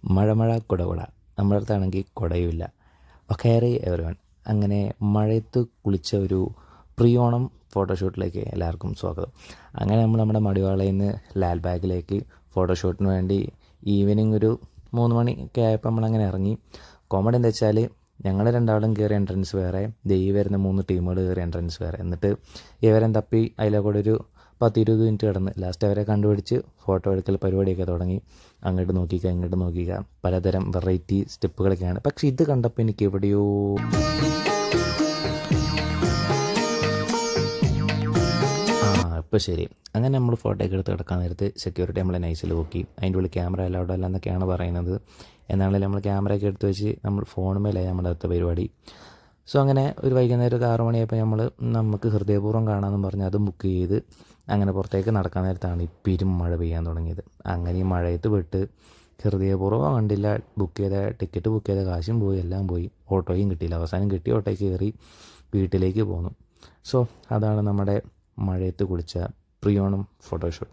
മഴ കുട നമ്മുടെ അടുത്താണെങ്കിൽ കുടയുമില്ല. ഓക്കെ എവരി വൺ, അങ്ങനെ മഴയത്ത് കുളിച്ച ഒരു പ്രീ ഓണം ഫോട്ടോഷൂട്ടിലേക്ക് എല്ലാവർക്കും സ്വാഗതം. അങ്ങനെ നമ്മൾ നമ്മുടെ മടിവാളയിൽ നിന്ന് ലാൽബാഗിലേക്ക് ഫോട്ടോഷൂട്ടിന് വേണ്ടി ഈവനിങ് ഒരു 3 മണിയൊക്കെ ആയപ്പോൾ നമ്മളങ്ങനെ ഇറങ്ങി. കോമഡി എന്താ വെച്ചാൽ ഞങ്ങൾ രണ്ടാളും കയറി എൻട്രൻസ് വേറെ, ഈ വരുന്ന 3 ടീമുകൾ കയറി എൻട്രൻസ് വേറെ. എന്നിട്ട് ഇവരെ തപ്പി അതിലെ കൂടെ ഒരു 10-20 മിനിറ്റ് കിടന്ന് ലാസ്റ്റ് അവരെ കണ്ടുപിടിച്ച് ഫോട്ടോ എടുക്കൽ പരിപാടിയൊക്കെ തുടങ്ങി. അങ്ങോട്ട് നോക്കിക്കുക ഇങ്ങോട്ട് നോക്കിക്കുക, പലതരം വെറൈറ്റി സ്റ്റെപ്പുകളൊക്കെയാണ്. പക്ഷേ ഇത് കണ്ടപ്പോൾ എനിക്ക് എവിടെയോ ഇപ്പോൾ ശരി. അങ്ങനെ നമ്മൾ ഫോട്ടോ ഒക്കെ എടുത്ത് കിടക്കാൻ നേരത്ത് സെക്യൂരിറ്റി നമ്മളെ നൈസിൽ നോക്കി. അതിൻ്റെ ഉള്ളിൽ ക്യാമറ അലൗഡ് അല്ല എന്നൊക്കെയാണ് പറയുന്നത്. എന്നാണെങ്കിലും നമ്മൾ ക്യാമറയൊക്കെ എടുത്ത് വെച്ച് നമ്മൾ ഫോണുമേലായി നമ്മുടെ അടുത്ത പരിപാടി. സോ അങ്ങനെ ഒരു വൈകുന്നേരം ഒരു 6 മണിയായപ്പോൾ നമുക്ക് ഹൃദയപൂർവ്വം കാണാമെന്ന് പറഞ്ഞ് അതും ബുക്ക് ചെയ്ത് അങ്ങനെ പുറത്തേക്ക് നടക്കാൻ നേരത്താണ് ഈ മഴ പെയ്യാൻ തുടങ്ങിയത്. അങ്ങനെ ഈ മഴയത്ത് വിട്ട് ഹൃദയപൂർവ്വം കണ്ടില്ല, ടിക്കറ്റ് ബുക്ക് ചെയ്ത കാശും പോയി, എല്ലാം പോയി. ഓട്ടോയും കിട്ടിയില്ല. അവസാനം കിട്ടിയ ഓട്ടോയ്ക്ക് കയറി വീട്ടിലേക്ക് പോന്നു. സോ അതാണ് നമ്മുടെ മഴയത്ത് കുളിച്ച പ്രീ ഓണം ഫോട്ടോഷൂട്ട്.